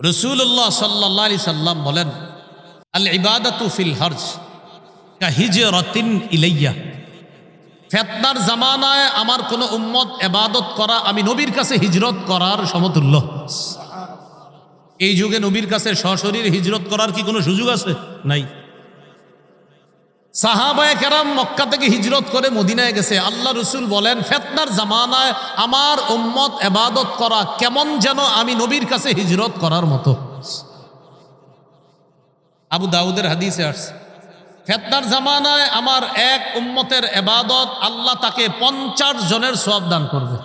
রাসূলুল্লাহ সাল্লাল্লাহু আলাইহি সাল্লাম বলেন, আল ইবাদাতু ফিল হরজ কা হিজরাতিন ইলাইয়া। ফিতনার জামানায় আমার কোন উম্মত ইবাদত করা আমি নবীর কাছে হিজরত করার সমতুল্য। এই যুগে নবীর কাছে সশরীরে হিজরত করার কি কোনো সুযোগ আছে? নাই। সাহাবায়ে কেরাম মক্কা থেকে হিজরত করে মদিনায় গেছে। আল্লাহ রসুল বলেন, ফিতনার জামানায় আমার উম্মত ইবাদত করা কেমন যেন আমি নবীর কাছে হিজরত করার মতো। আবু দাউদের হাদিসে আসছে, ফিতনার জামানায় আমার এক উম্মতের ইবাদত আল্লাহ তাকে 50 জনের সওয়াব দান করবে।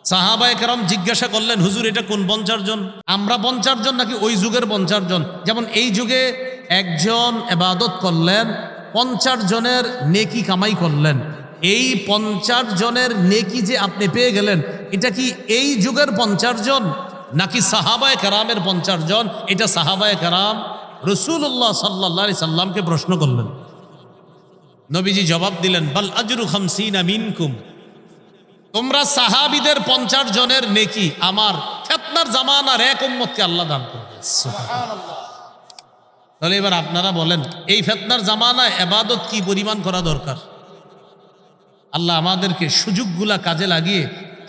সাহাবায়ে কেরাম জিজ্ঞাসা করলেন, হুজুর এটা কোন 50 জন? আমরা 50 জন নাকি ওই যুগের 50 জন? যেমন এই যুগে একজন ইবাদত করলেন, 50 জনের নেকি কামাই করলেন। এই 50 জনের নেকি যে আপনি পেয়ে গেলেন, এটা কি এই যুগের 50 জন নাকি সাহাবায়ে কেরামের 50 জন? এটা সাহাবায়ে কেরাম রাসূলুল্লাহ সাল্লাল্লাহু আলাইহি সাল্লামকে প্রশ্ন করলেন। নবীজি জবাব দিলেন, বাল আজরু 50 মিনকুম। তোমরা সাহাবীদের 50 জনের নেকি আমার ফিতনার জামানার এক উম্মতকে আল্লাহ দান করবে। সুবহানাল্লাহ। তাহলে এবার আপনারা বলেন, এই ফিতনার জামানায় ইবাদত কি পরিমাণ করা দরকার? আল্লাহ আমাদেরকে সুযোগগুলা কাজে লাগিয়ে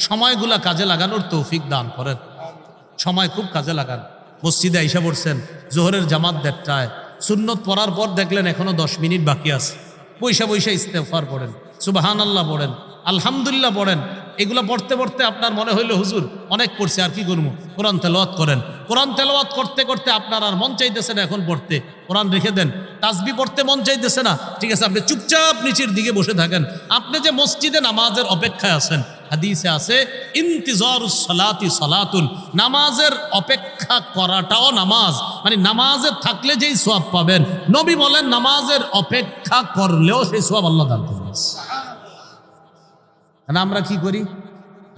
সময়গুলা কাজে লাগানোর তৌফিক দান করেন। সময় খুব কাজে লাগান। মসজিদে আইসা পড়ছেন, জোহরের জামাত 1:30টায়, সুন্নত পড়ার পর দেখলেন এখনো 10 মিনিট বাকি আছে, বৈশা বৈশা ইস্তেগফার পড়েন, সুবহানাল্লাহ পড়েন, আলহামদুলিল্লাহ পড়েন। এগুলো পড়তে পড়তে আপনার মনে হইলো হুজুর অনেক পড়ছে, আর কি করবো? কোরআন তেলাওয়াত করেন। কোরআন তেলাওয়াত করতে করতে আপনার আর মন চাইতেছে না এখন পড়তে, কোরআন রেখে দেন। তাসবিহ পড়তে মন চাইতেছে না, ঠিক আছে, আপনি চুপচাপ নিচের দিকে বসে থাকেন। আপনি যে মসজিদে নামাজের অপেক্ষায় আছেন, হাদিসে আছে ইন্তিজারুস সালাতি সালাতুন, নামাজের অপেক্ষা করাটাও নামাজ, মানে নামাজে থাকলে যেই সওয়াব পাবেন, নবী বলেন নামাজের অপেক্ষা করলেও সেই সওয়াব আল্লাহ দান করবেন। আমরা কি করি?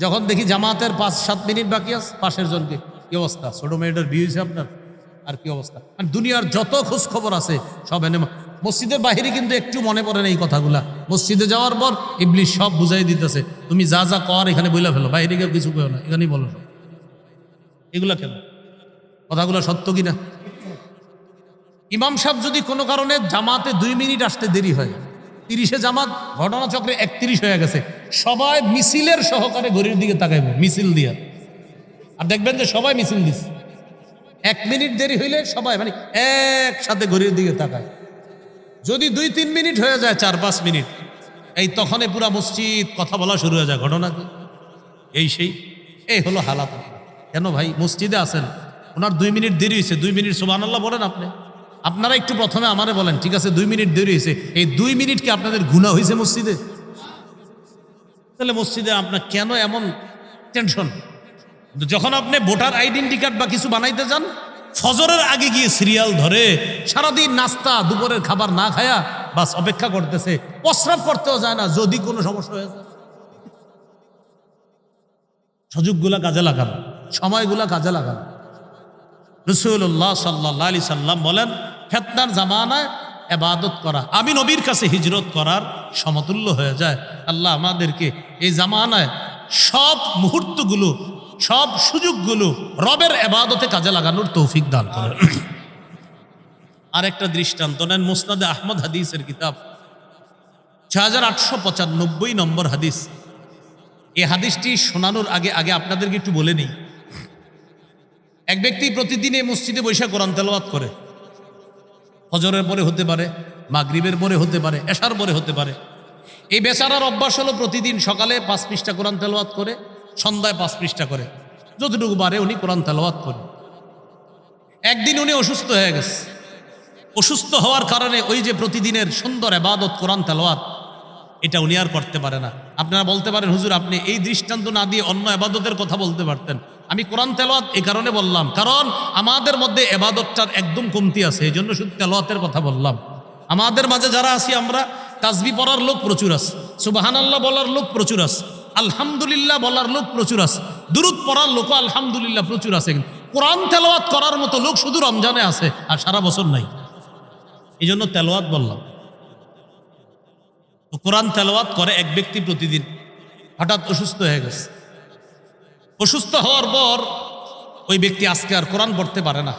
যখন দেখি জামাতের 5-7 মিনিট বাকি আছে, পাশের জনকে কি অবস্থা, ছোট মেয়েটার বিয়ে হয়েছে আপনার, আর কি অবস্থা, মানে দুনিয়ার যত খোঁজ খবর আছে সব এনে। মসজিদের বাহিরে কিন্তু একটু মনে পড়ে না এই কথাগুলা। মসজিদে যাওয়ার পর ইবলিশ সব বুঝাই দিতেছে, তুমি যা যা কর এখানে বইলা ফেলো, বাইরে কেউ কিছু কেউ না, এখানেই বলো। এগুলা কেন? কথাগুলো সত্য কিনা? ইমাম সাহেব যদি কোনো কারণে জামাতে 2 মিনিট আসতে দেরি হয়, 30-এ জামাত, ঘটনাচক্রে 31 হয়ে গেছে, সবাই মিছিলের সহকারে ঘড়ির দিকে তাকাইব, মিছিল দিয়া, আর দেখবেন যে সবাই মিছিল দিচ্ছে। 1 মিনিট দেরি হইলে সবাই মানে একসাথে ঘড়ির দিকে তাকায়। যদি 2-3 মিনিট হয়ে যায়, 4-5 মিনিট, এই তখনই পুরা মসজিদ কথা বলা শুরু হয়ে যায়। ঘটনা কি? এই হলো হালাত। কেন ভাই? মসজিদে আছেন, ওনার 2 মিনিট দেরি হয়েছে, 2 মিনিট সুবহানাল্লাহ বলেন আপনি। আপনারা একটু প্রথমে আমারে বলেন, ঠিক আছে 2 মিনিট দেরি হয়েছে, এই 2 মিনিট কি আপনাদের গুনাহ হয়েছে মসজিদে? তাহলে মসজিদে আপনার কেন এমন টেনশন? যখন আপনি ভোটার আইডেন্টি কার্ড বা কিছু বানাইতে যান, ফজরের আগে গিয়ে সিরিয়াল ধরে সারাদিন নাস্তা দুপুরের খাবার না খায়া বাস অপেক্ষা করতেছে, প্রস্রাব করতেও যায় না যদি কোনো সমস্যা হয়ে যায়। সুযোগগুলা কাজে লাগান, সময়গুলা কাজে লাগান। রাসূলুল্লাহ সাল্লাল্লাহু আলাইহি সাল্লাম বলেন, ফিতনার জামানায় ইবাদত করা আমি নবীর কাছে হিজরত করার সমতুল্য হয়ে যায়। আল্লাহ আমাদেরকে এই জামানায় সব মুহূর্তগুলো, সব সুযোগগুলো রবের ইবাদতে কাজে লাগানোর তৌফিক দান করেন। আরেকটা দৃষ্টান্ত নেন, মুসনাদে আহমদ হাদিসের কিতাব 6895 নম্বর হাদিস। এই হাদিসটি শোনানোর আগে আপনাদেরকে একটু বলে নেই। এক ব্যক্তি প্রতিদিন এই মসজিদে বসে কোরআন তেলাওয়াত করে। ফজরের পরে হতে পারে, মাগরিবের পরে হতে পারে, এশার পরে হতে পারে। এই বেচারার অভ্যাস হলো প্রতিদিন সকালে 5 পৃষ্ঠা কোরআন তেলাওয়াত করে, সন্ধ্যায় 5 পৃষ্ঠা করে, যতটুকু পারে উনি কোরআন তেলাওয়াত করে। একদিন উনি অসুস্থ হয়ে গেছে। অসুস্থ হওয়ার কারণে ওই যে প্রতিদিনের সুন্দর ইবাদত কোরআন তেলাওয়াত, এটা উনি আর করতে পারে না। আপনারা বলতে পারেন, হুজুর আপনি এই দৃষ্টান্ত না দিয়ে অন্য ইবাদতের কথা বলতে পারতেন। আমি কোরআন তেলাওয়াত এই কারণে বললাম, কারণ আমাদের মধ্যে ইবাদতটার একদম কমতি আছে, এই জন্য শুধু তেলাওয়াতের কথা বললাম। আমাদের মাঝে যারা আছি আমরা, তাসবিহ পড়ার লোক প্রচুর আছে, সুবহানাল্লাহ বলার লোক প্রচুর আছে, আলহামদুলিল্লাহ বলার লোক প্রচুর আছে, দুরূদ পড়ার লোক আলহামদুলিল্লাহ প্রচুর আছে। কোরআন তেলাওয়াত করার মতো লোক শুধু রমজানে আছে, আর সারা বছর নাই। এই জন্য তেলাওয়াত বললাম। কোরআন তেলাওয়াত করে এক ব্যক্তি প্রতিদিন, হঠাৎ অসুস্থ হয়ে গেছে। অসুস্থ হওয়ার পর ওই ব্যক্তি আজকে আর কোরআন পড়তে পারে না।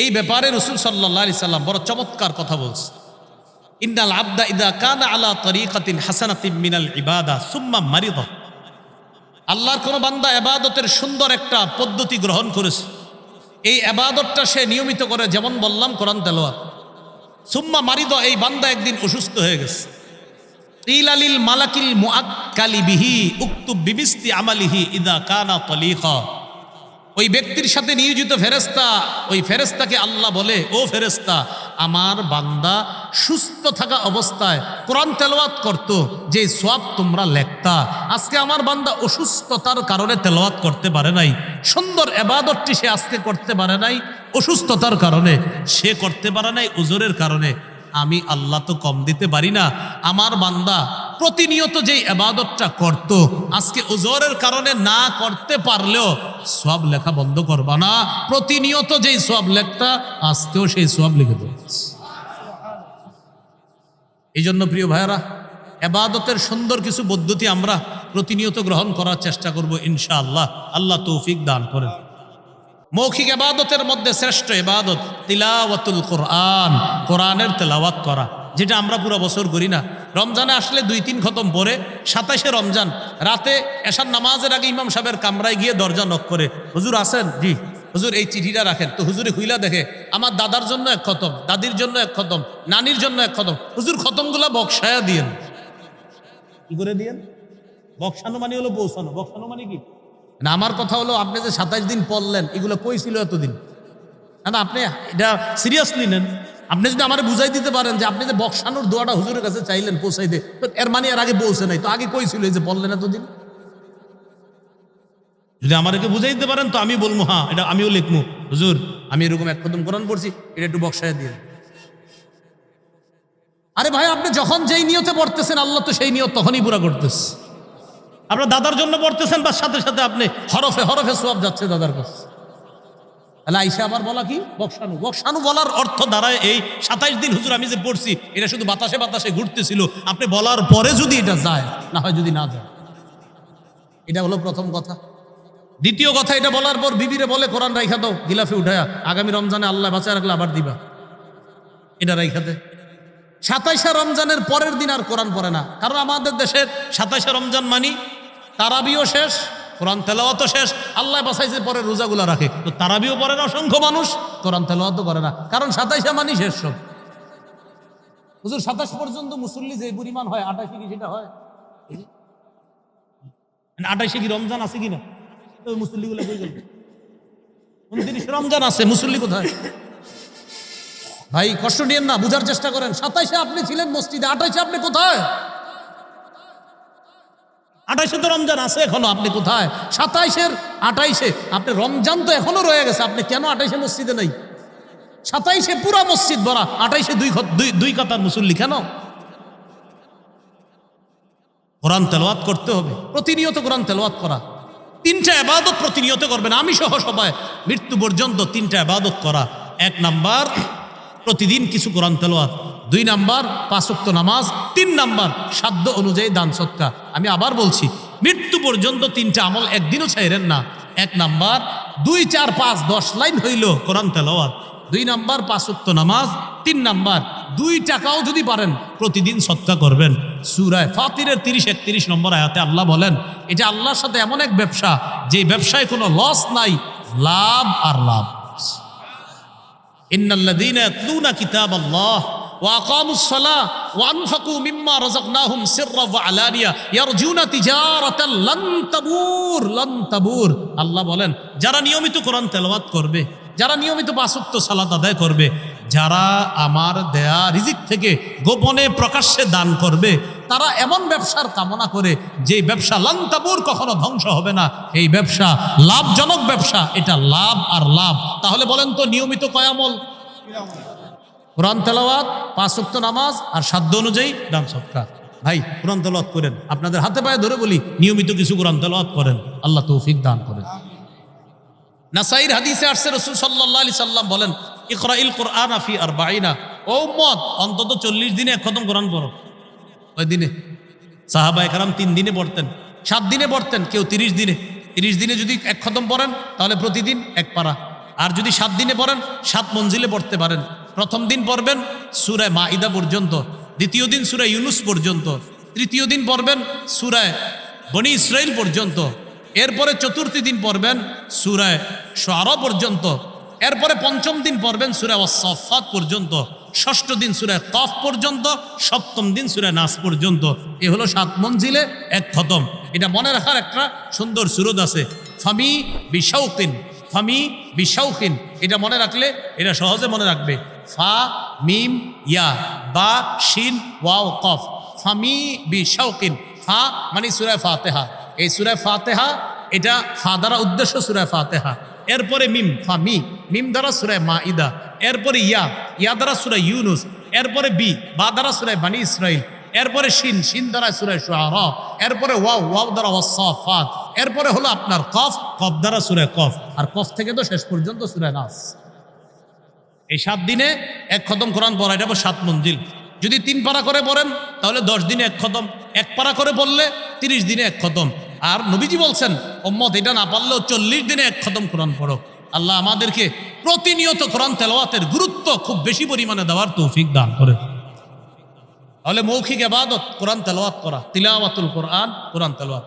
এই ব্যাপারে রাসূল সাল্লাল্লাহু আলাইহি সাল্লাম বড় চমৎকার কথা বলছে, ইন্নাল আবদা ইদা কানা আলা তরিকাতিন হাসানাতিন মিনাল ইবাদা সুম্মা মারিদা। আল্লাহর কোন বান্দা ইবাদতের সুন্দর একটা পদ্ধতি গ্রহণ করেছে, এই ইবাদতটা সে নিয়মিত করে, যেমন বললাম কোরআন তেলাওয়াত। সুম্মা মারিদা, এই বান্দা একদিন অসুস্থ হয়ে গেছে। ইলালিল মালাকিল মুআক্কালি বিহি উক্তুব বিমিসলি আমালিহি ইদা কানা তলিকা। ওই ব্যক্তির সাথে নিয়োজিত ফেরেশতা, ওই ফেরেশতাকে আল্লাহ বলে, ও ফেরেশতা, আমার বান্দা সুস্থ থাকা অবস্থায় কোরআন তেলাওয়াত করত, যে সওয়াব তোমরা লেখতা, আজকে আমার বান্দা অসুস্থতার কারণে তেলাওয়াত করতে পারে নাই, সুন্দর ইবাদতটি সে আজকে করতে পারে নাই অসুস্থতার কারণে, সে করতে পারে নাই উযরের কারণে। আমি আল্লাহ তো কম দিতে পারি না, আমার বান্দা প্রতিনিয়ত যেই ইবাদতটা করত, আজকে উযরের কারণে না করতে পারলেও সওয়াব লেখা বন্ধ করবা না, প্রতিনিয়ত যেই সওয়াব লেখতা আজকেও সেই সওয়াব লিখে দেব। এই জন্য প্রিয় ভাইরা, ইবাদতের সুন্দর কিছু পদ্ধতি আমরা প্রতিনিয়ত গ্রহণ করার চেষ্টা করব ইনশাআল্লাহ। আল্লাহ তৌফিক দান করেন। মৌখিক ইবাদতের মধ্যে শ্রেষ্ঠ ইবাদত তিলাওয়াতুল কোরআন, কোরআনের তেলাওয়াত করা, যেটা আমরা পুরো বছর করি না। রমজানে আসলে 2-3 খতম পড়ে 27শে রমজান রাতে এশার নামাজের আগে ইমাম সাহেবের কামরায় গিয়ে দরজা নক করে, হুজুর আছেন? জি হুজুর, এই চিঠিটা রাখেন। তো হুজুরে খুইলা দেখে, আমার দাদার জন্য 1 খতম, দাদির জন্য 1 খতম, নানির জন্য 1 খতম। হুজুর খতমগুলা বক্সায়া দিয়েন। কি করে দিয়েন? বক্সানো মানে হলো পৌঁছানো। বক্সানো মানে কি না, আমার কথা হলো আপনি যে 27 দিন পড়লেন, এগুলো কই ছিল এতদিন? না, আপনি এটা সিরিয়াসলি নেন। আপনি যদি আমার বুঝাই দিতে পারেন যে আপনি যে বক্সানোর দোয়াটা হুজুরের কাছে চাইলেন পৌঁছাইতে, তো এর মানে এর আগে পৌঁছে নাই, তো আগে কই ছিল এই যে বললেন এতদিন? যদি আমাকে বুঝাই দিতে পারেন তো আমি বলবো, হ্যাঁ এটা আমিও লিখবো, হুজুর আমি এরকম 1 খতম কোরআন পড়ছি, এটা একটু বক্সায় দিয়ে। আরে ভাই, আপনি যখন যেই নিয়তে পড়তেছেন, আল্লাহ তো সেই নিয়ত তখনই পুরা করতেছে। আপনার দাদার জন্য পড়তেছেন, বা সাথে সাথে আপনি হরফে হরফে সওয়াব যাচ্ছে দাদার কাছে। তাহলে আইসা আবার বলা কি বক্সানু? বক্সানু বলার অর্থ দাঁড়ায় এই 27 দিন হুজুর আমি যে পড়ছি, এটা শুধু বাতাসে বাতাসে ঘুরতেছিল, আপনি বলার পরে যদি এটা যায়, না হয় যদি না যায়। এটা হলো প্রথম কথা। দ্বিতীয় কথা, এটা বলার পর বিবিরে বলে কোরআন রাইখা দাও গিলাফে উঠায়া, আগামী রমজানে আল্লাহ বাঁচায় রাখলে আবার দিবা, এটা রাইখা দে। 27শে রমজানের পরের দিন আর কোরআন পড়ে না, কারণ আমাদের দেশের 27শে রমজান মানি তারাবিও শেষ, কোরআন তেলাওয়াতও শেষ। আল্লাহ বাঁচাইছে পরে রোজাগুলা রাখে, তো তারাবিও পড়ে না অসংখ্য মানুষ, কোরআন তেলাওয়াতও করে না, কারণ 27শে মানি শেষ সব। হুজুর 27 পর্যন্ত মুসল্লি যে পরিমাণ হয়, 28 কি সেটা হয়? 28 কি রমজান আছে কিনা? ওই মুসল্লিগুলো কই গেল? 29 রমজান আছে, মুসল্লি কোথায়? ভাই কষ্ট নিয়েন না, বুঝার চেষ্টা করেন। 27শে আপনি ছিলেন মসজিদে, 28শে আপনি কোথায়? 28শে তো রমজান আছে এখনো, আপনি কোথায়? 27শে আপনি, রমজান তো এখনো রয়ে গেছে, আপনি কেন 28শে মসজিদে নাই? 27শে পুরা মসজিদ ভরা, 28শে দুই কাতার মুসল্লি কেন? কোরআন তেলাওয়াত করতে হবে, প্রতিনিয়ত কোরআন তেলাওয়াত করা। 3টা ইবাদত প্রতিনিয়ত করবেন, আমি সহ সবাই মৃত্যু পর্যন্ত 3টা ইবাদত করা। 1 নাম্বার প্রতিদিন কিছু কোরআন তেলাওয়াত, 2 নাম্বার 5 ওয়াক্ত নামাজ, 3 নাম্বার সাধ্য অনুযায়ী দান সদকা। আমি আবার বলছি, মৃত্যু পর্যন্ত 3টা আমল একদিনও ছাইরেন না। 1 নাম্বার 2, 4, 5, 10 লাইন হইল কোরআন তেলাওয়াত, 2 নাম্বার 5 ওয়াক্ত নামাজ, 3 নাম্বার 2 টাকাও যদি পারেন প্রতিদিন সদকা করবেন। সূরা ফাতিরের 30-31 নম্বর আয়াতে আল্লাহ বলেন, এটা আল্লাহর সাথে এমন এক ব্যবসা, যে ব্যবসায় কোনো লস নাই, লাভ আর লাভ। ইন্নাল্লাযীনা ইয়াতলুনা কিতাবাল্লাহ ওয়া আকামুস সালাহ ওয়া আনফাকু মিম্মা রাযাকনাহুম সিররান ওয়া আলানিয়া ইয়ারজুনা তিজারাতান লান তাবুর। আল্লাহ বলেন, যারা নিয়মিত কোরআন তেলাওয়াত করবে, যারা নিয়মিত 5 ওয়াক্ত সালাত আদায় করবে, যারা আমার দেয়া রিজিক থেকে গোপনে প্রকাশ্যে দান করবে, তারা এমন ব্যবসার কামনা করে যে ব্যবসা লান তাবুর, কখনো ধ্বংস হবে না। এই ব্যবসা লাভজনক ব্যবসা, এটা লাভ আর লাভ। তাহলে বলেন তো, নিয়মিত কয় আমল? কোরআন তেলাওয়াত, 5 ওয়াক্ত নামাজ, আর সাধ্য অনুযায়ী দান সদকা। ভাই কোরআন তেলাওয়াত করেন, আপনাদের হাতে পায়ে ধরে বলি, নিয়মিত কিছু কোরআন তেলাওয়াত করেন, আল্লাহ তৌফিক দান করেন। নাসাইর হাদিসে আসছে, রাসূল সাল্লাল্লাহু আলাইহি সাল্লাম বলেন, ইকরাইল কুরআন ফি 40, ও উম্মত, অন্তত 40 দিনে 1 খতম কোরআন পড়ো। ওই দিনে সাহাবায়ে কেরাম 3 দিনে পড়তেন, 7 দিনে পড়তেন, কেউ 30 দিনে। 30 দিনে যদি 1 খতম পড়েন তাহলে প্রতিদিন 1 পারা। আর যদি 7 দিনে পড়েন 7 মঞ্জিলে পড়তে পারেন। প্রথম দিন পড়বেন সূরা মাইদা পর্যন্ত, দ্বিতীয় দিন সূরা ইউনুস পর্যন্ত, তৃতীয় দিন পড়বেন সূরা বনি ইসরাইল পর্যন্ত, এরপরে চতুর্থ দিন পড়বেন সূরা শুআরা পর্যন্ত, এরপরে পঞ্চম দিন পড়বেন সূরা ওয়াস-সাফফাত পর্যন্ত, ষষ্ঠ দিন সূরা কফ পর্যন্ত, সপ্তম দিন সূরা নাস পর্যন্ত। এ হলো 7 মঞ্জিলে 1 খতম। এটা মনে রাখার একটা সুন্দর সুরত আছে, ফামি বিশাউকিন, ফামি বিশাউকিন। এটা মনে রাখলে এটা সহজে মনে রাখবে। ফা মিম ইয়া বা শিন ওয়াও কফ, ফামি বিশাউকিন। ফা মানে সূরা ফাতিহা, এই সূরা ফাতিহা এটা ফা দ্বারা উদ্দেশ্য সূরা ফাতিহা। এরপরে মিম, ফামি, মিম দ্বারা সূরা মাইদা। এরপরে ইয়া, ইয়া দ্বারা সূরা ইউনুস। এরপরে বি, বা দ্বারা সূরা বনি ইসরাইল। এরপরে শিন, শিন দ্বারা সূরা শুআরা। এরপরে ওয়াও, ওয়াও দ্বারা ওয়াস-সাফাত। এরপরে হলো আপনার কফ, কফ দ্বারা সূরা কফ। আর কফ থেকে তো শেষ পর্যন্ত সূরা নাস। এই 7 দিনে 1 খতম কোরআন পড়া, এটা 7 মঞ্জিল। যদি 3 পারা করে পড়েন তাহলে 10 দিনে 1 খতম, 1 পারা করে পড়লে 30 দিনে 1 খতম। আর নবীজি বলছেন উম্মত এটা না পারলেও 40 দিনে 1 খতম কোরআন পড়ো। আল্লাহ আমাদেরকে প্রতিনিয়ত কোরআন তেলাওয়াতের গুরুত্ব খুব বেশি পরিমাণে দেওয়ার তৌফিক দান করে। তাহলে মৌখিক ইবাদত কোরআন তেলাওয়াত করা, তিলাওয়াতুল কোরআন, কোরআন তেলাওয়াত।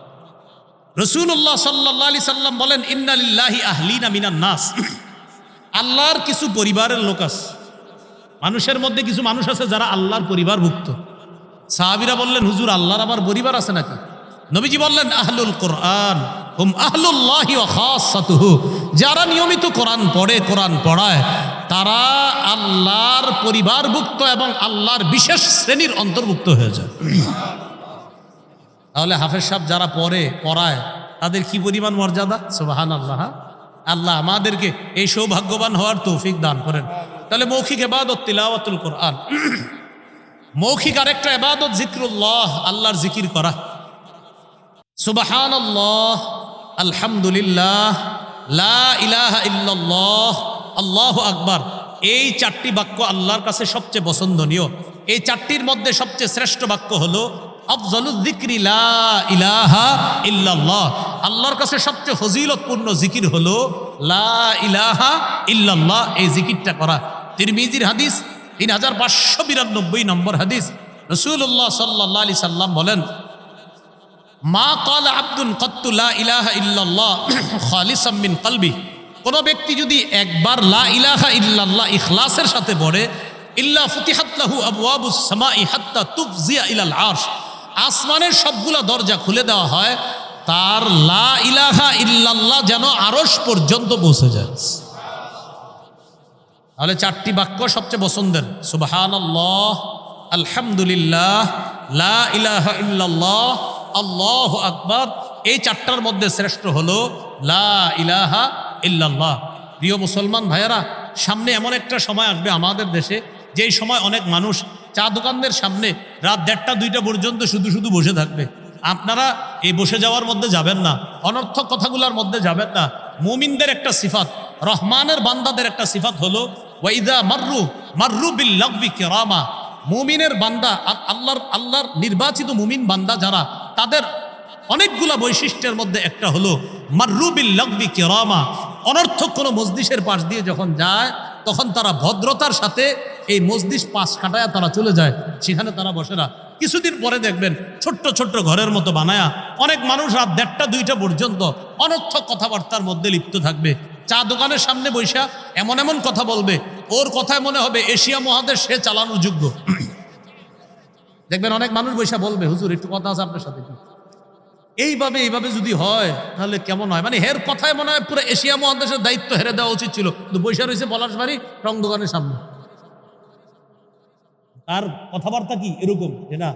রাসূলুল্লাহ সাল্লাল্লাহু আলাইহি সাল্লাম বলেন ইন্না লিল্লাহি আহলিনা মিনান নাস, আল্লাহর কিছু পরিবারের লোক আছে, মানুষের মধ্যে কিছু মানুষ আছে যারা আল্লাহর পরিবারভুক্ত। সাহাবীরা বললেন হুজুর আল্লাহর আবার পরিবার আছে নাকি? নবীজি বললেন আহলুল কোরআন হুম আহলুল্লাহি ওয়া খাসাতুহু, যারা নিয়মিত কোরআন পড়ে, কোরআন পড়ায়, তারা আল্লাহর পরিবারভুক্ত এবং আল্লাহর বিশেষ শ্রেণীর অন্তর্ভুক্ত হয়ে যায়। তাহলে হাফেজ সাহেব যারা পড়ে, পড়ায়, তাদের কি পরিমাণ মর্যাদা! সুবহানাল্লাহ। আল্লাহ আমাদেরকে এই সৌভাগ্যবান হওয়ার তৌফিক দান করেন। তাহলে মৌখিক ইবাদত তিলাওয়াতুল কোরআন। মৌখিক আরেকটা ইবাদত জিক্রুল্লাহ, আল্লাহর জিকির করা। সুবহানাল্লাহ, আলহামদুলিল্লাহ, লা ইলাহা ইল্লাল্লাহ, আল্লাহু আকবার। এই 4টি বাক্য আল্লাহর কাছে সবচেয়ে পছন্দনীয়। এই 4টির মধ্যে সবচেয়ে শ্রেষ্ঠ বাক্য হলো আফজালুয যিকরি লা ইলাহা ইল্লাল্লাহ। আল্লাহর কাছে সবচেয়ে ফজিলতপূর্ণ জিকির হলো লা ইলাহা ইল্লাল্লাহ। এই জিকিরটা করা। তিরমিজির হাদিস 3592 নম্বর হাদিস। রাসূলুল্লাহ সাল্লাল্লাহু আলাইহি সাল্লাম বলেন মা ক্বালা আবদুন কাত্তু লা ইলাহা ইল্লাল্লাহ খালিসাম মিন কলবি, কোন ব্যক্তি যদি একবার লা ইলাহা ইল্লাল্লাহ ইখলাসের সাথে পড়ে, ইল্লা ফুতিহাত লাহু আবওয়াবুস সামাই হাত্তা তুফজিয়া ইলাল আরশ, আসমানের সবগুলা দরজা খুলে দেওয়া হয়, তার লা ইলাহা ইল্লাল্লাহ যেন আরশ পর্যন্ত পৌঁছে যায়। তাহলে 4টি বাক্য সবচেয়ে পছন্দের, সুবহানাল্লাহ, আলহামদুলিল্লাহ, লা ইলাহা ইল্লাল্লাহ, আল্লাহু আকবার। এই 4টার মধ্যে শ্রেষ্ঠ হলো লা ইলাহা ইল্লাল্লাহ। প্রিয় মুসলমান ভাইয়েরা, সামনে এমন একটা সময় আসবে আমাদের দেশে, যেই সময় অনেক মানুষ চা দোকানদের সামনে রাত 1টা-2টা পর্যন্ত শুধু শুধু বসে থাকবে। আপনারা এই বসে যাওয়ার মধ্যে যাবেন না, অনর্থক কথাগুলোর মধ্যে যাবেন না। মুমিনদের একটা সিফাত, রহমানের বান্দাদের একটা সিফাত হলো ওয়াইদা মাররু মাররু বিল লাগবি কিরামা। মুমিনের বান্দা, আল্লাহর নির্বাচিত মুমিন বান্দা যারা, তাদের অনেকগুলা বৈশিষ্ট্যের মধ্যে একটা হলো মাররু বিল লাগবি কিরামা। অনর্থক কোনো মজলিসের পাশ দিয়ে যখন যায়, তখন তারা ভদ্রতার সাথে এই মজলিস পাশ কাটায়া তারা চলে যায়, সেখানে তারা বসে না। কিছুদিন পরে দেখবেন ছোট্ট ছোট্ট ঘরের মতো বানায়া অনেক মানুষ রাত 1টা-2টা পর্যন্ত অনর্থক কথাবার্তার মধ্যে লিপ্ত থাকবে। চা দোকানের সামনে বৈশা এমন এমন কথা বলবে, ওর কথায় মনে হবে এশিয়া মহাদেশ সে চালানোর যোগ্য। দেখবেন অনেক মানুষ বৈশা বলবে হুজুর একটু কথা আছে আপনার সাথে। এইভাবে যদি হয় তাহলে কেমন হয়, মানে হের কথায় মনে হয় পুরো এশিয়া মহাদেশের দায়িত্ব হেরে দেওয়া উচিত ছিল, কিন্তু বৈশা রয়েছে পলাশবাড়ি রং দোকানের সামনে। তার কথাবার্তা কি এরকম যে না।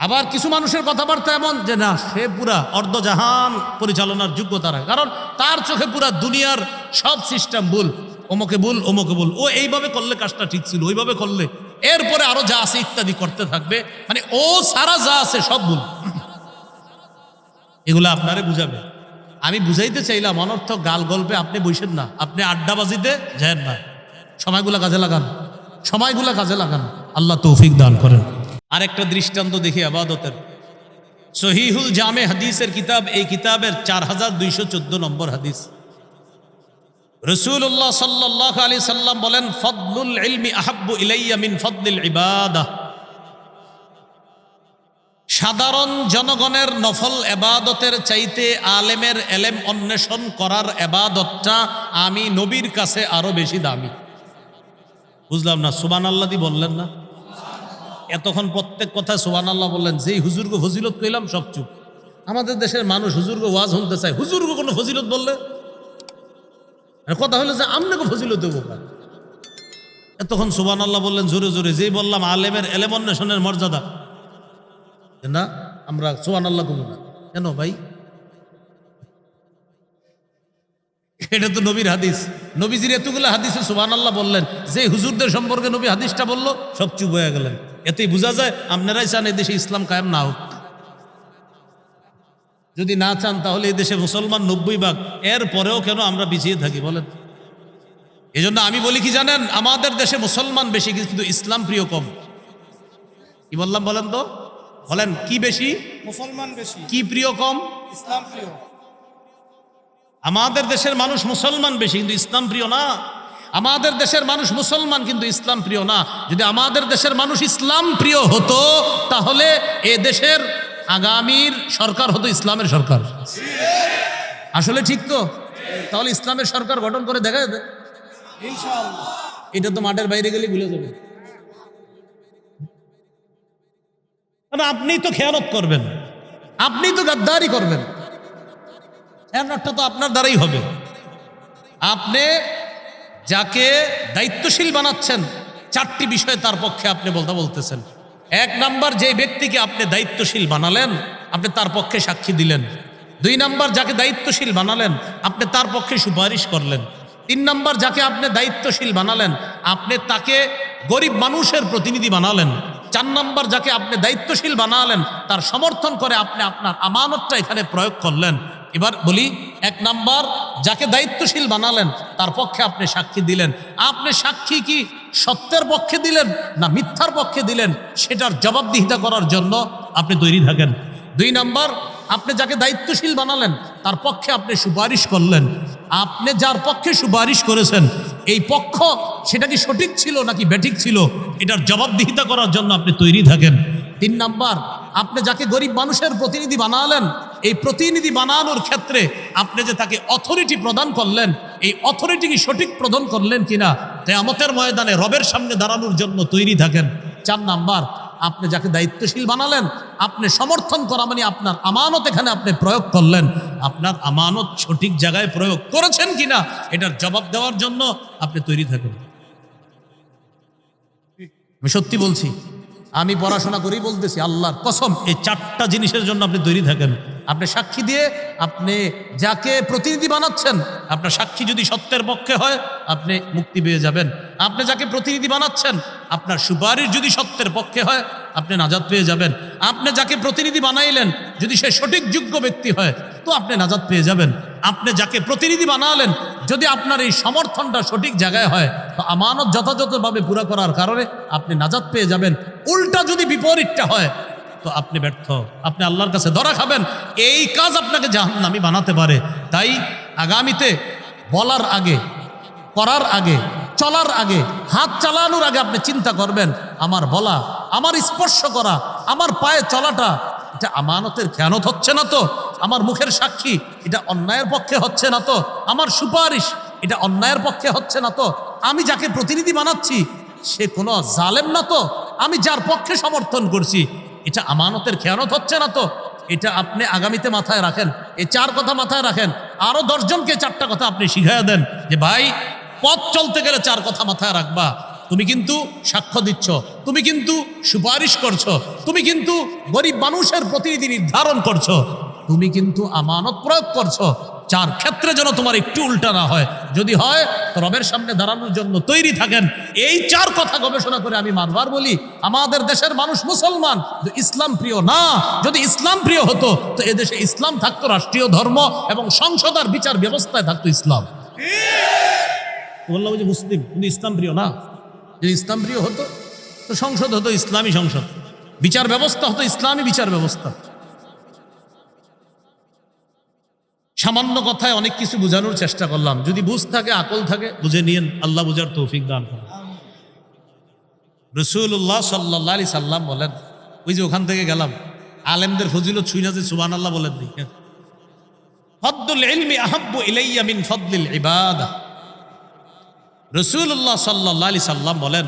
আবার কিছু মানুষের কথাবার্তা এমন যে না, সে পুরা অর্ধজাহান পরিচালনার যোগ্যতা রাখে, কারণ তার চোখে পুরা দুনিয়ার সব সিস্টেম ভুল, ওমকে ভুল ওমকে ভুল, ও এইভাবে করলে কাজটা ঠিক ছিল, ওইভাবে করলে, এরপরে আরো যা আছে ইত্যাদি করতে থাকবে, মানে ও সারা যা আছে সব ভুল। এগুলো আপনারে বুঝাবে। আমি বুঝাইতে চাইলাম অনর্থক গাল গল্পে আপনি বসেন না, আপনি আড্ডাবাজিতে যায়েন না, সময়গুলা কাজে লাগান, সময়গুলা কাজে লাগান। আল্লাহ তৌফিক দান করেন। আরেকটা দৃষ্টান্ত দেখি ইবাদতের। সহিহুল জামে হাদিসের কিতাব, এই কিতাবের 4214 নম্বর হাদিস। রাসূলুল্লাহ সাল্লাল্লাহু আলাইহি সাল্লাম বলেন, ফদলুল ইলমি আহাব্বু ইলাইয়া মিন ফদলিল ইবাদাহ। সাধারণ জনগণের নফল এবাদতের চাইতে আলেমের এলেম অন্বেষণ করার এবাদতটা আমি নবীর কাছে আরো বেশি দামি। বুঝলাম না, সুবহানাল্লাহ দি বললেন না? এতক্ষণ প্রত্যেক কথা সুবহানাল্লাহ বললেন, যেই হুজুরকে ফজিলত কইলাম সব চুপ। আমাদের দেশের মানুষ হুজুরকে ওয়াজ শুনতে চায়, হুজুরকে কোনো ফজিলত বললে কথা হলো যে আমনাকে ফজিলত দেবো। এতক্ষণ সুবহানাল্লাহ বললেন জোরে জোরে, যেই বললাম আলেমের এলেম অন্বেষণের মর্যাদা, না আমরা সুবহানাল্লাহ কমু না কেন ভাই? এটা তো নবীর হাদিস। নবীজির এতগুলো হাদিসে সুবহানাল্লাহ বললেন, যে হুজুরদের সম্পর্কে নবী হাদিসটা বললো সব চুপ হয়ে গেলেন। এতেই বোঝা যায় আপনারাই চান এই দেশে ইসলাম কায়েম না হোক। যদি না চান তাহলে এই দেশে মুসলমান 90 ভাগ, এর পরেও কেন আমরা পিছিয়ে থাকি বলেন? এই জন্য আমি বলি কি জানেন, আমাদের দেশে মুসলমান বেশি কিন্তু ইসলাম প্রিয় কম। কি বললাম বলেন তো? বলেন কি বেশি? মুসলমান বেশি, কি প্রিয় কম? ইসলাম প্রিয়। আমাদের দেশের মানুষ মুসলমান বেশি কিন্তু ইসলাম প্রিয় না। আমাদের দেশের মানুষ মুসলমান কিন্তু ইসলাম প্রিয় না। যদি আমাদের দেশের মানুষ ইসলাম প্রিয় হতো তাহলে এ দেশের আগামীর সরকার হতো ইসলামের সরকার। আসলে ঠিক তো? তাহলে ইসলামের সরকার গঠন করে দেখা যাবে ইনশাআল্লাহ। এটা তো মাঠের বাইরে গেলে ভুলে যাবে। আপনি তো খেয়ানত করবেন, আপনি তো গাদ্দারি করবেন, খেয়ানতটা তো আপনার দ্বারাই হবে। আপনি যাকে দায়িত্বশীল বানাচ্ছেন 4টি বিষয় তার পক্ষে আপনি বলতেছেন। 1 নাম্বার, যে ব্যক্তিকে আপনি দায়িত্বশীল বানালেন আপনি তার পক্ষে সাক্ষী দিলেন। 2 নাম্বার, যাকে দায়িত্বশীল বানালেন আপনি তার পক্ষে সুপারিশ করলেন। 3 নাম্বার, যাকে আপনি দায়িত্বশীল বানালেন আপনি তাকে গরিব মানুষের প্রতিনিধি বানালেন। 4 নাম্বার, যাকে আপনি দায়িত্বশীল বানালেন তার সমর্থন করে আপনি আপনার আমানতটা এখানে প্রয়োগ করলেন। এবার বলি, 1 নাম্বার, যাকে দায়িত্বশীল বানালেন তার পক্ষে আপনি সাক্ষী দিলেন। আপনি সাক্ষী কি সত্যের পক্ষে দিলেন না মিথ্যার পক্ষে দিলেন সেটার জবাবদিহিতা করার জন্য আপনি তৈরি থাকেন। 2 নাম্বার, আপনি যাকে দায়িত্বশীল বানালেন তার পক্ষে আপনি সুপারিশ করলেন। আপনি যার পক্ষে সুপারিশ করেছেন এই পক্ষ সেটা কি সঠিক ছিল নাকি বেঠিক ছিল এটার জবাবদিহিতা করার জন্য আপনি তৈরি থাকেন। 3 নাম্বার, আপনি যাকে গরিব মানুষের প্রতিনিধি বানালেন এই প্রতিনিধি বানানোর ক্ষেত্রে আপনি যে তাকে অথরিটি প্রদান করলেন এই অথরিটি কি সঠিক প্রদান করলেন কিনা কিয়ামতের ময়দানে রবের সামনে দাঁড়ানোর জন্য তৈরি থাকেন। 4 নাম্বার, আপনি যাকে দায়িত্বশীল বানালেন আপনি সমর্থন করা মানে আপনার আমানত এখানে আপনি প্রয়োগ করলেন। আপনার আমানত সঠিক জায়গায় প্রয়োগ করেছেন কিনা এটার জবাব দেওয়ার জন্য আপনি তৈরি থাকেন। আমি সত্যি বলছি, আমি পড়াশোনা করেই বলতেছি, আল্লাহর কসম, এই 4টা জিনিসের জন্য আপনি তৈরি থাকেন। আপনি সাক্ষী দিয়ে আপনি যাকে প্রতিনিধি বানাচ্ছেন আপনার সাক্ষী যদি সত্যের পক্ষে হয় আপনি মুক্তি পেয়ে যাবেন। আপনি যাকে প্রতিনিধি বানাচ্ছেন আপনার সুপারিশ যদি সত্যের পক্ষে হয় আপনি নাজাত পেয়ে যাবেন। আপনি যাকে প্রতিনিধি বানাইলেন যদি সে সঠিক যোগ্য ব্যক্তি হয় তো আপনি নাজাত পেয়ে যাবেন। আপনি যাকে প্রতিনিধি বানালেন যদি আপনার এই সমর্থনটা সঠিক জায়গায় হয় তো আমানত যথাযথভাবে পুরা করার কারণে আপনি নাজাত পেয়ে যাবেন। উল্টা যদি বিপরীতটা হয় তো আপনি ব্যর্থ, আপনি আল্লাহর কাছে ধরা খাবেন। এই কাজ আপনাকে জাহান্নামী বানাতে পারে। তাই আগামীতে বলার আগে, করার আগে, চলার আগে, হাত চালানোর আগে আপনি চিন্তা করবেন আমার বলা, আমার স্পর্শ করা, আমার পায়ে চলাটা এটা আমানতের খেয়ানত হচ্ছে না তো? আমার মুখের সাক্ষী এটা অন্যায়ের পক্ষে হচ্ছে না তো? আমার সুপারিশ এটা অন্যায়ের পক্ষে হচ্ছে না তো? আমি যাকে প্রতিনিধি বানাচ্ছি সে কোনো জালেম না তো? আমি যার পক্ষে সমর্থন করছি এটা আমানতের খেয়ানত হচ্ছে না তো? এটা আপনি আগামীতে মাথায় রাখেন। এই 4 কথা মাথায় রাখেন। আরো 10 জনকে 4টা কথা আপনি শিখাইয়া দেন যে ভাই পথ চলতে গেলে 4 কথা মাথায় রাখবা। তুমি কিন্তু সাক্ষ্য দিচ্ছ, তুমি কিন্তু সুপারিশ করছো, তুমি কিন্তু গরিব মানুষের প্রতিনিধি নির্ধারণ করছো, তুমি কিন্তু আমানত প্রয়োগ করছো। 4 ক্ষেত্রে যেন তোমার একটু উল্টা না হয়। যদি হয় তো রবের সামনে দাঁড়ানোর জন্য তৈরি থাকেন। এই 4 কথা গবেষণা করে আমি বারবার বলি আমাদের দেশের মানুষ মুসলমান ইসলাম প্রিয় না। যদি ইসলাম প্রিয় হতো তো এদেশে ইসলাম থাকতো রাষ্ট্রীয় ধর্ম এবং সংসদ আর বিচার ব্যবস্থায় থাকতো ইসলাম। বললাম যে মুসলিম কিন্তু ইসলাম প্রিয় না। যদি ইসলাম প্রিয় হতো তো সংসদ হতো ইসলামী সংসদ, বিচার ব্যবস্থা হতো ইসলামী বিচার ব্যবস্থা। সামান্য কথায় অনেক কিছু বোঝানোর চেষ্টা করলাম, যদি বুঝ থাকে আকল থাকে বুঝে নিয়েন, আল্লাহ বুঝার তৌফিক দান করেন। রাসূলুল্লাহ সাল্লাল্লাহু আলাইহি সাল্লাম বলেন, ওই যে ওখান থেকে গেলাম, আলেমদের ফজিলত ছুঁই না যে সুবহানাল্লাহ বলেন নি, ফদলুল ইলমি আহাব্বু ইলাইয়া মিন ফদলিল ইবাদা। রাসূলুল্লাহ সাল্লাল্লাহু আলাইহি সাল্লাম বলেন,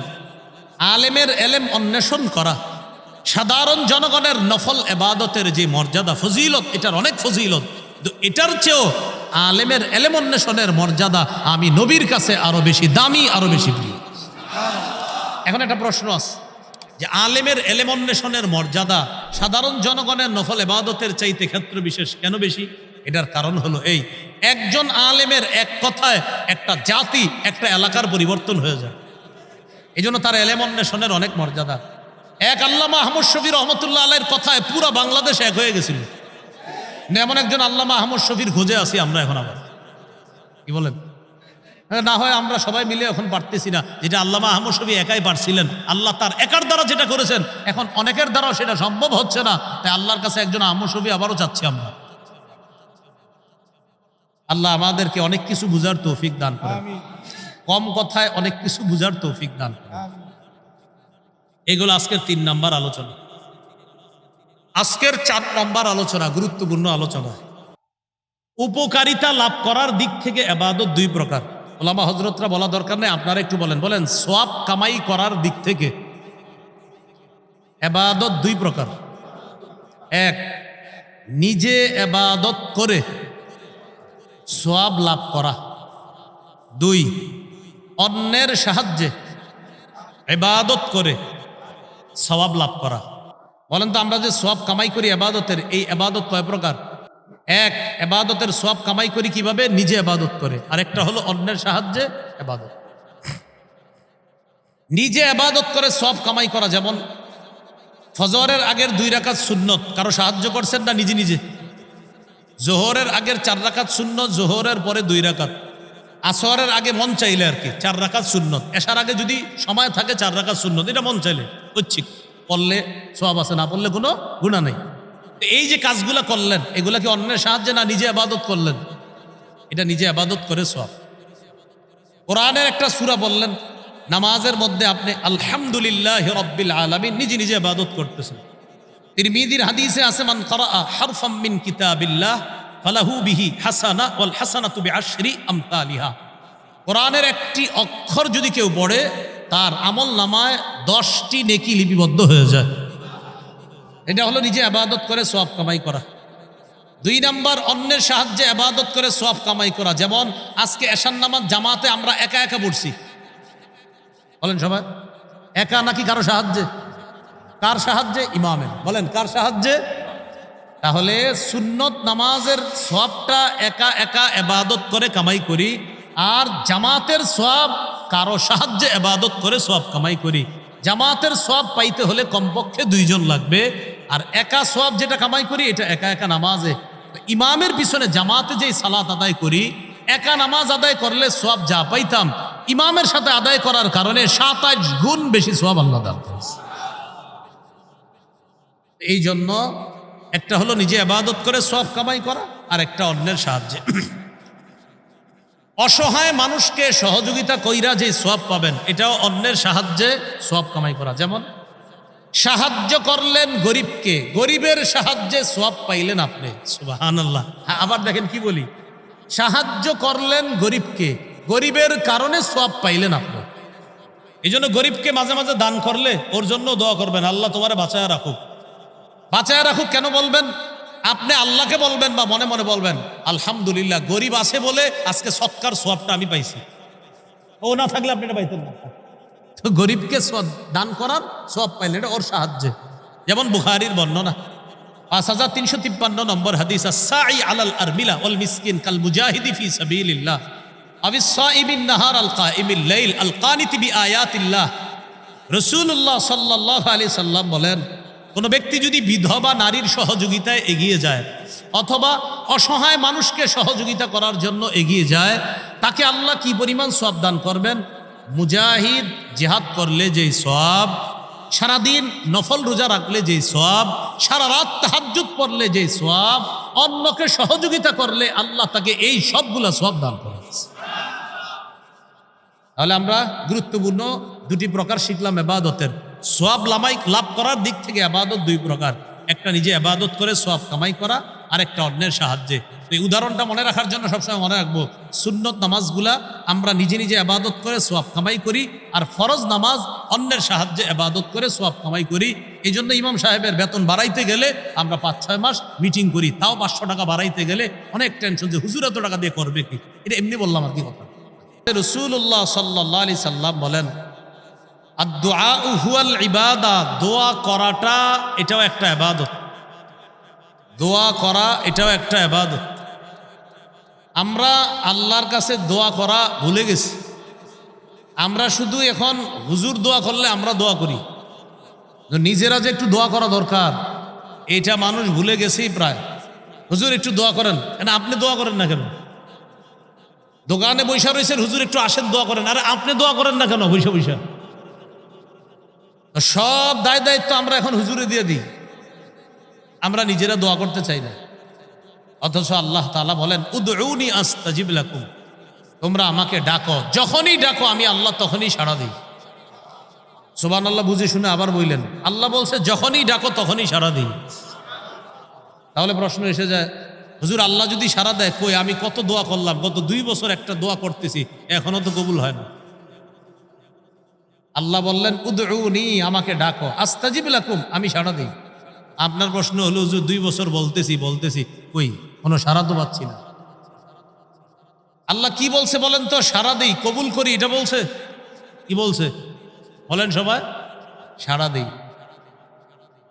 আলেমের এলেম অন্বেষণ করা সাধারণ জনগণের নফল ইবাদতের যে মর্যাদা ফজিলত, এটার অনেক ফজিলত, কিন্তু এটার চেয়েও আলেমের এলেম অন্বেষণের মর্যাদা আমি নবীর কাছে আরো বেশি দামি, আরো বেশি প্রিয়। এখন একটা প্রশ্ন আছে যে আলেমের এলেম অন্বেষণের মর্যাদা সাধারণ জনগণের নফল ইবাদতের চাইতে ক্ষেত্র বিশেষ কেন বেশি? এটার কারণ হলো এই, একজন আলেমের এক কথায় একটা জাতি, একটা এলাকার পরিবর্তন হয়ে যায়। এই জন্য তার এলেম অন্বেষণের অনেক মর্যাদা। এক আল্লামা আহমদ শফি রহমতুল্লাহ আলাইহির কথায় পুরা বাংলাদেশ এক হয়ে গেছিল। এমন একজন আল্লামা আহমদ শফির খোঁজে আছি আমরা এখন, আবার কি বলেন? না হয় আমরা সবাই মিলে এখন পারতেছি না, যেটা আল্লামা আহমদ শফি একাই পারছিলেন, আল্লাহ তার একার দ্বারা যেটা করেছেন এখন অনেকের দ্বারাও সেটা সম্ভব হচ্ছে না, তাই আল্লাহর কাছে একজন আহমদ শফি আবারও চাচ্ছি আমরা। আল্লাহ আমাদেরকে অনেক কিছু বুঝার তৌফিক দান করেন, আমিন কম কথায় অনেক কিছু বুঝার তৌফিক দান করেন। আমিন। এগুলো আজকের 3 নাম্বার আলোচনা। আজকের 4 নাম্বার আলোচনা, গুরুত্বপূর্ণ আলোচনা। উপকারিতা লাভ করার দিক থেকে ইবাদত 2 প্রকার। ওলামা হযরতরা বলা দরকার নেই, আপনারা একটু বলেন, সওয়াব কামাই করার দিক থেকে ইবাদত 2 প্রকার। 1, নিজে ইবাদত করে সওয়াব লাভ করা। 2, অন্যের সাহায্যে ইবাদত করে সওয়াব লাভ করা। বলেন তো, আমরা যে সওয়াব কামাই করি ইবাদতের, এই ইবাদত কয় প্রকার? 1, ইবাদতের সওয়াব কামাই করি কিভাবে? নিজে ইবাদত করে। আরেকটা হলো অন্যের সাহায্যে ইবাদত। নিজে ইবাদত করে সওয়াব কামাই করা, যেমন ফজরের আগের 2 রাকাত সুন্নত কারো সাহায্য করছেন না, নিজে নিজে। জোহরের আগের 4 রাকাত সুন্নত, জোহরের পরে 2 রাকাত। আসরের আগে মন চাইলে আর কি 4 রাকাত সুন্নত। এশার আগে যদি সময় থাকে 4 রাকাত সুন্নত, এটা মন চাইলে ঐচ্ছিক, পড়লে সওয়াব আছে, না পড়লে কোনো গুনাহ নেই। এই যে কাজগুলা করলেন, এগুলা কি অন্যের সাহায্যে না নিজে ইবাদত করলেন? এটা নিজে ইবাদত করে সওয়াব। কোরআনের একটা সূরা বললেন, নামাজের মধ্যে আপনি আলহামদুলিল্লাহি রাব্বিল আলামিন নিজে নিজে ইবাদত করতেছেন। তিরমিজির হাদিসে আছে, মান ক্বারাআ হারফাম মিন কিতাবিল্লাহ ফালাহু বিহি হাসানা ওয়াল হাসানাতু বিআশরি আমসালিহা। কোরআনের একটি অক্ষর যদি কেউ পড়ে, তার আমল নামায় 10টি নেকি লিপিবদ্ধ হয়ে যায়। এটা হলো নিজে ইবাদত করে সওয়াব কামাই করা। 2 নাম্বার, অন্যের সাহায্যে ইবাদত করে সওয়াব কামাই করা। যেমন আজকে এশার নামাজ জামাতে আমরা একা একা পড়ছি, বলেন সবাই একা নাকি কারো সাহায্যে? কার সাহায্যে? ইমামের। বলেন কার সাহায্যে? তাহলে সুন্নত নামাজের সওয়াবটা একা একা ইবাদত করে কামাই করি, আর জামাতের সওয়াব কারো সাহায্যে ইবাদত করে সওয়াব কামাই করি। জামাতের সওয়াব পাইতে হলে কমপক্ষে 2 জন লাগবে, আর একা সওয়াব যেটা কামাই করি এটা একা একা নামাজে। ইমামের পিছনে জামাতে যেই সালাত আদায় করি, একা নামাজ আদায় করলে সওয়াব যা পাইতাম, ইমামের সাথে আদায় করার কারণে 27 গুণ বেশি সওয়াব আল্লাহ দান করেছে। এই জন্য একটা হলো নিজে ইবাদত করে সওয়াব কামাই করা, আর একটা অন্যের সাহায্যে। অসহায় মানুষকে সহযোগিতা কইরা যে সওয়াব পাবেন, এটাও অন্যের সাহায্যে সওয়াব কামাই করা। যেমন সাহায্য করলেন গরিবকে, গরিবের সাহায্যে সওয়াব পাইলেন আপনি, সুবহানাল্লাহ। আবার দেখেন কি বলি, সাহায্য করলেন গরিবকে, গরিবের কারণে সওয়াব পাইলেন আপনি। এই জন্য গরিবকে মাঝে মাঝে দান করলে ওর জন্য দোয়া করবেন, আল্লাহ তোমারে বাঁচায় রাখুক। বাঁচায় রাখুক কেন বলবেন? আপনি আল্লাহকে বলবেন বা মনে মনে বলবেন, আলহামদুলিল্লাহ গরিব আছে বলে আজকে সৎকার সওয়াবটা আমি পাইছি, ও না থাকলে আপনি এটা পাইতেন না। তো গরিবকে দান করার সওয়াব পাইলেন, এটা ওর সাহায্যে। যেমন বুখারীর বর্ণনা 5353 নম্বর হাদিস, আস-সাই আলাল আরমিলা ওয়াল মিসকিন কাল মুজাহিদি ফি সাবিলিল্লাহ আবিস সাইমিন নাহার আল কাইমিল লাইল আল কানিতি বিআয়াতিল্লাহ। রাসূলুল্লাহ সাল্লাল্লাহু আলাইহি সাল্লাম বলেন, কোনো ব্যক্তি যদি বিধবা নারীর সহযোগিতায় এগিয়ে যায় অথবা অসহায় মানুষকে সহযোগিতা করার জন্য এগিয়ে যায়, তাকে আল্লাহ কি পরিমাণ সওয়াব দান করবেন? মুজাহিদ জিহাদ করলে যেই সওয়াব, সারাদিন নফল রোজা রাখলে যেই সওয়াব, সারা রাত তাহাজ্জুদ পড়লে যেই সওয়াব, অন্যকে সহযোগিতা করলে আল্লাহ তাকে এই সবগুলা সওয়াব দান করে। তাহলে আমরা গুরুত্বপূর্ণ দুটি প্রকার শিখলাম ইবাদতের। সওয়াব লাভ করার দিক থেকে ইবাদত দুই প্রকার, একটা নিজে ইবাদত করে সওয়াব কামাই করা, আর একটা অন্যের সাহায্যে। এই উদাহরণটা মনে রাখার জন্য সবসময় মনে রাখবো, সুন্নত নামাজগুলা আমরা নিজে নিজে ইবাদত করে সওয়াব কামাই করি, আর ফরজ নামাজ অন্যের সাহায্যে ইবাদত করে সওয়াব কামাই করি। এই জন্য ইমাম সাহেবের বেতন বাড়াইতে গেলে আমরা 5-6 মাস মিটিং করি, তাও 500 টাকা বাড়াইতে গেলে অনেক টেনশন যে হুজুর এত টাকা দিয়ে করবে কি। এটা এমনি বললাম আর কি কথা। রাসূলুল্লাহ সাল্লাল্লাহু আলাইহি সাল্লাম বলেন, আদ-দুআউ হুয়াল ইবাদা, দোয়া করাটা এটাও একটা ইবাদত। দোয়া করা এটাও একটা ইবাদত। আমরা আল্লাহর কাছে দোয়া করা ভুলে গেছি। আমরা শুধু এখন হুজুর দোয়া করলে আমরা দোয়া করি, নিজেরা যে একটু দোয়া করা দরকার এটা মানুষ ভুলে গেছেই প্রায়। হুজুর একটু দোয়া করেন, কেন আপনি দোয়া করেন না কেন? দোকানে বৈশা রয়েছেন, হুজুর একটু আসেন দোয়া করেন, আরে আপনি দোয়া করেন না কেন বৈশা বৈশা? সব দায়িত্ব আমরা এখন হুজুরে দিয়ে দিই, আমরা নিজেরা দোয়া করতে চাই না। অথচ আল্লাহ তাআলা বলেন, উদউনি আস্তাজিব লাকুম, তোমরা আমাকে ডাকো, যখনই ডাকো আমি আল্লাহ তখনই সাড়া দিই। সুবহানাল্লাহ বুঝে শুনে আবার বললেন, আল্লাহ বলছে যখনই ডাকো তখনই সাড়া দিই। তাহলে প্রশ্ন এসে যায়, হুজুর আল্লাহ যদি সাড়া দেয়, কই আমি কত দোয়া করলাম, গত 2 বছর একটা দোয়া করতেছি, এখনো তো কবুল হয় না। আল্লাহ বললেন, উদউনি, আমাকে ডাকো, আস্তাজিব লাকুম, আমি সাড়া দিই। আপনার প্রশ্ন হলো, হুজুর 2 বছর বলতেছি, কই কোনো সাড়া তো পাচ্ছি না। আল্লাহ কি বলছে বলেন তো? সাড়া দিই, কবুল করি, এটা বলছে। কি বলছে বলেন সবাই? সাড়া দিই।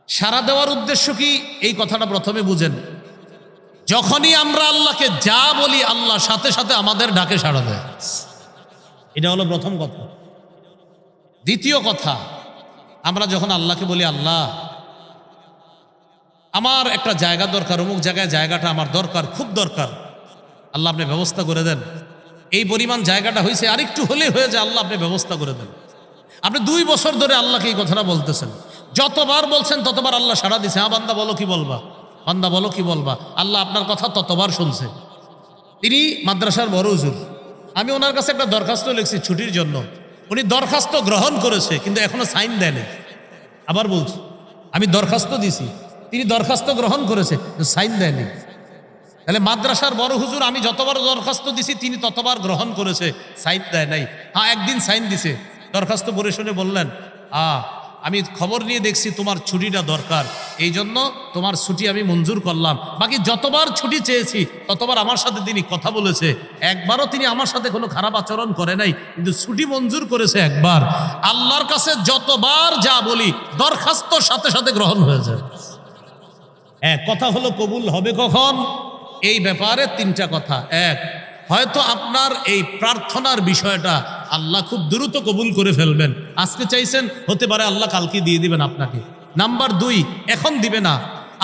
সাড়া দেওয়ার উদ্দেশ্য কি, এই কথাটা প্রথমে বুঝেন। যখনই আমরা আল্লাহকে যা বলি, আল্লাহ সাথে সাথে আমাদের ডাকে সাড়া দেয়। এটা হলো প্রথম কথা। দ্বিতীয় কথা, আমরা যখন আল্লাহকে বলি, আল্লাহ আমার একটা জায়গা দরকার, অমুক জায়গায় জায়গাটা আমার দরকার, খুব দরকার, আল্লাহ আপনি ব্যবস্থা করে দেন। এই পরিমাণ জায়গাটা হয়েছে, আরেকটু হলেই হয়ে যায়, আল্লাহ আপনি ব্যবস্থা করে দেন। আপনি 2 বছর ধরে আল্লাহকে এই কথাটা বলতেছেন, যতবার বলছেন ততবার আল্লাহ সাড়া দিছে। হ্যাঁ বান্দা বলো কি বলবা, বান্দা বলো কি বলবা। আল্লাহ আপনার কথা ততবার শুনছে। তিনি মাদ্রাসার বড় হুজুর, আমি ওনার কাছে একটা দরখাস্ত লিখছি ছুটির জন্য, উনি দরখাস্ত গ্রহণ করেছে কিন্তু এখনো সাইন দেয়নি। আবার বলছি, আমি দরখাস্ত দিছি, তিনি দরখাস্ত গ্রহণ করেছে কিন্তু সাইন দেয়নি। তাহলে মাদ্রাসার বড় হুজুর, আমি যতবার দরখাস্ত দিছি তিনি ততবার গ্রহণ করেছে, সাইন দেয় নাই। হ্যাঁ একদিন সাইন দিছে, দরখাস্ত পড়ে শুনে বললেন, আমি খবর নিয়ে দেখছি তোমার ছুটিটা দরকার, এই জন্য তোমার ছুটি আমি মঞ্জুর করলাম। বাকি যতবার ছুটি চেয়েছি ততবার আমার সাথে তিনি কথা বলেছে, একবারও তিনি আমার সাথে কোনো খারাপ আচরণ করে নাই, কিন্তু ছুটি মঞ্জুর করেছে একবার। আল্লাহর কাছে যতবার যা বলি দরখাস্তর সাথে সাথে গ্রহণ হয়ে যায়। কথা হলো কবুল হবে কখন, এই ব্যাপারে 3টা কথা। এক, হয়তো আপনার এই প্রার্থনার বিষয়টা আল্লাহ খুব দ্রুত কবুল করে ফেলবেন। আজকে চাইছেন, হতে পারে আল্লাহ কালকে দিয়ে দিবেন আপনাকে। নাম্বার 2, এখন দিবে না,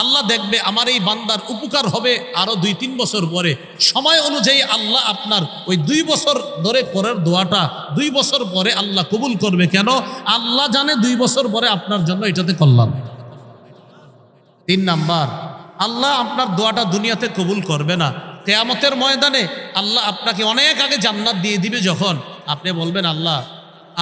আল্লাহ দেখবে আমার এই বান্দার উপকার হবে আরো 2-3 বছর পরে, সময় অনুযায়ী আল্লাহ আপনার ওই 2 বছর ধরে করার দোয়াটা 2 বছর পরে আল্লাহ কবুল করবে। কেন? আল্লাহ জানে 2 বছর পরে আপনার জন্য এটাতে কল্যাণ। 3 নাম্বার, আল্লাহ আপনার দোয়াটা দুনিয়াতে কবুল করবে না, কিয়ামতের ময়দানে আল্লাহ আপনাকে অনেক আগে জান্নাত দিয়ে দিবে। যখন আপনি বলবেন, আল্লাহ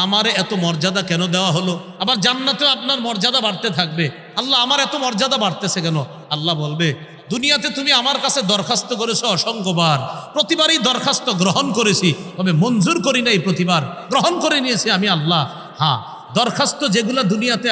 আমারে এত মর্যাদা কেন দেওয়া হলো, আবার জান্নাতেও আপনার মর্যাদা বাড়তে থাকবে, আল্লাহ আমার এত মর্যাদা বাড়তেছে কেন? আল্লাহ বলবে, দুনিয়াতে তুমি আমার কাছে দরখাস্ত করেছো অসংখ্যবার, প্রতিবারই দরখাস্ত গ্রহণ করেছি, তবে মঞ্জুর করি নাই, প্রতিবার গ্রহণ করে নিয়েছি আমি আল্লাহ। হ্যাঁ, দরখাস্ত যেগুলো দুনিয়াতে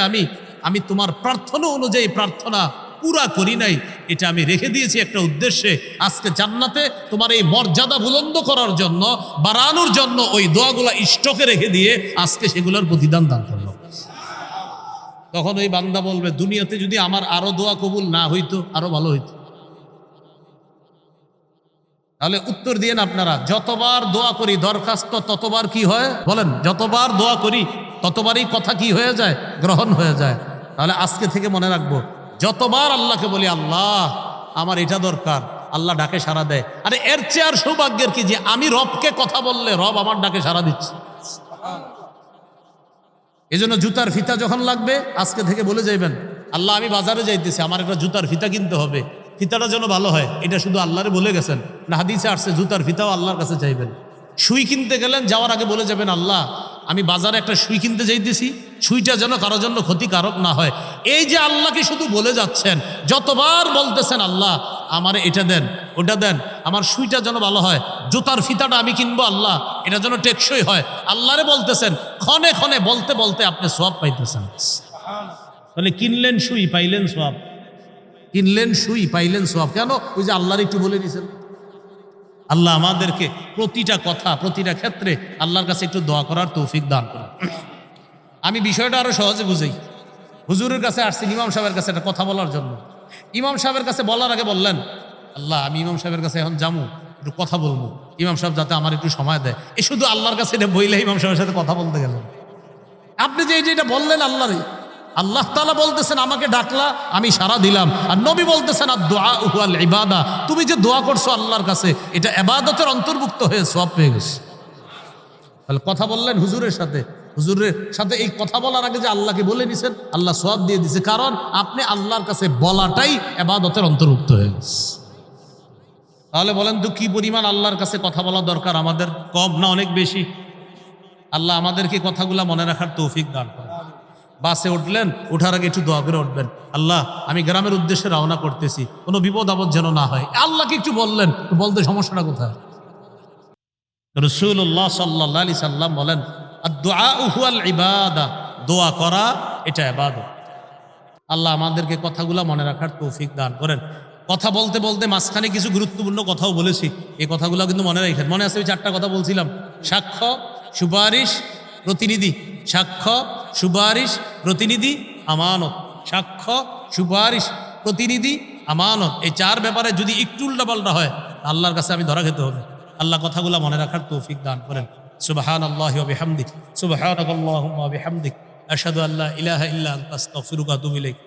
আমি তোমার প্রার্থনা অনুযায়ী প্রার্থনা পুরা করি নাই, এটা আমি রেখে দিয়েছি একটা উদ্দেশ্যে। আজকে জান্নাতে তোমার এই মর্যাদা বুলন্দ করার জন্য, বাড়ানোর জন্য ওই দোয়াগুলা স্টকে রেখে দিয়ে আজকে সেগুলোর প্রতিদান দান করলো। তখন ওই বান্দা বলবে, দুনিয়াতে যদি আমার আরো দোয়া কবুল না হইতো আরো ভালো হইতো। তাহলে উত্তর দিয়েন আপনারা, যতবার দোয়া করি দরখাস্ত ততবার কি হয় বলেন? যতবার দোয়া করি ততবারই কথা কি হয়ে যায়? গ্রহণ হয়ে যায়। তাহলে আজকে থেকে মনে রাখবো, যতবার আল্লাহকে বলি, আল্লাহ আমার এটা দরকার, আল্লাহ ডাকে সাড়া দেয়। আরে এর চেয়ে আর সৌভাগ্যের কি যে আমি রবকে কথা বললে রব আমার ডাকে সাড়া দিচ্ছে। এই জন্য জুতার ফিতা যখন লাগবে আজকে থেকে বলে যাইবেন, আল্লাহ আমি বাজারে যাইতেছি, আমার একটা জুতার ফিতা কিনতে হবে, ফিতাটা যেন ভালো হয়, এটা শুধু আল্লাহরে বলে গেছেন না? হাদিসে আসছে জুতার ফিতাও আল্লাহর কাছে চাইবেন। সুই কিনতে গেলেন, যাওয়ার আগে বলে যাবেন, আল্লাহ আমি বাজারে একটা সুই কিনতে যাইতেছি, সুইটা যেন কারোর জন্য ক্ষতিকারক না হয়। এই যে আল্লাহকে শুধু বলে যাচ্ছেন, যতবার বলতেছেন আল্লাহ আমারে এটা দেন, ওটা দেন, আমার সুইটা যেন ভালো হয়, জুতার ফিতাটা আমি কিনবো আল্লাহ, এটা যেন টেকসই হয়, আল্লাহরে বলতেছেন। ক্ষণে ক্ষণে বলতে বলতে আপনি সওয়াব পাইতেছেন। তাহলে কিনলেন সুই, পাইলেন সওয়াব। কিনলেন সুই, পাইলেন সওয়াব। কেন? ওই যে আল্লাহর একটু বলে দিয়েছেন। আল্লাহ আমাদেরকে প্রতিটা কথা, প্রতিটা ক্ষেত্রে আল্লাহর কাছে একটু দোয়া করার তৌফিক দান করেন। আমি বিষয়টা আরো সহজে বুঝাই। হুজুরের কাছে আসছি ইমাম সাহেবের কাছে একটা কথা বলার জন্য। ইমাম সাহেবের কাছে বলার আগে বললেন, আল্লাহ আমি ইমাম সাহেবের কাছে এখন যাবো, একটু কথা বলবো, ইমাম সাহেব যাতে আমার একটু সময় দেয়। এ শুধু আল্লাহর কাছে এটা বইলে ইমাম সাহেবের সাথে কথা বলতে গেলেন। আপনি যে এটা বললেন আল্লাহরে, আল্লাহ তাআলা বলতেছেন আমাকে ডাকলা, আমি সাড়া দিলাম। আর নবী বলতেছেন আদ-দুআ হুয়াল ইবাদা, তুমি যে দোয়া করছো আল্লাহর কাছে, এটা ইবাদতের অন্তর্ভুক্ত হয়ে সওয়াব পেয়ে গেছে। তাহলে কথা বললেন হুজুরের সাথে, হুজুরের সাথে এই কথা বলার আগে যে আল্লাহকে বলে নিছেন, আল্লাহ সওয়াব দিয়ে দিছে, কারণ আপনি আল্লাহর কাছে বলাটাই ইবাদতের অন্তর্ভুক্ত হয়ে গেছে। তাহলে বলেন তো কি পরিমাণ আল্লাহর কাছে কথা বলা দরকার আমাদের? কম না অনেক বেশি? আল্লাহ আমাদেরকে কথাগুলা মনে রাখার তৌফিক দান করেন। বাসে উঠলেন, ওঠার আগে একটু দোয়া করে উঠবেন, আল্লাহ আমি গ্রামের উদ্দেশ্যে রওনা করতেছি, কোনো বিপদ আপদ যেন না হয়। আল্লাহকে একটু বললেন, বলতে সমস্যাটা কোথায়? রাসূলুল্লাহ সাল্লাল্লাহু আলাইহি সাল্লাম বলেন আদ-দুআ হুয়াল ইবাদা, দোয়া করা এটা ইবাদত। আল্লাহ আমাদেরকে কথাগুলা মনে রাখার তৌফিক দান করেন। কথা বলতে বলতে মাঝখানে কিছু গুরুত্বপূর্ণ কথাও বলেছি, এই কথাগুলো কিন্তু মনে রাখেন। মনে আছে ওই 4টা কথা বলছিলাম? সাক্ষ্য, সুপারিশ, প্রতিনিধি। সাক্ষ্য, সুপারিশ, প্রতিনিধি, আমানত। সাক্ষ্য, সুপারিশ, প্রতিনিধি, আমানত। এই 4 ব্যাপারে যদি একটু উল্টাপাল্টা হয়, আল্লাহর কাছে আমি ধরা খেতে হবে। আল্লাহ কথাগুলো মনে রাখার তৌফিক দান করেন। সুবহানাল্লাহি ওয়া বিহামদিহি, সুবহানাকাল্লাহুম্মা ওয়া বিহামদিক, আশহাদু আল্লা ইলাহা ইল্লা আনতা আস্তাগফিরুকা ওয়া আতুবু ইলাইক।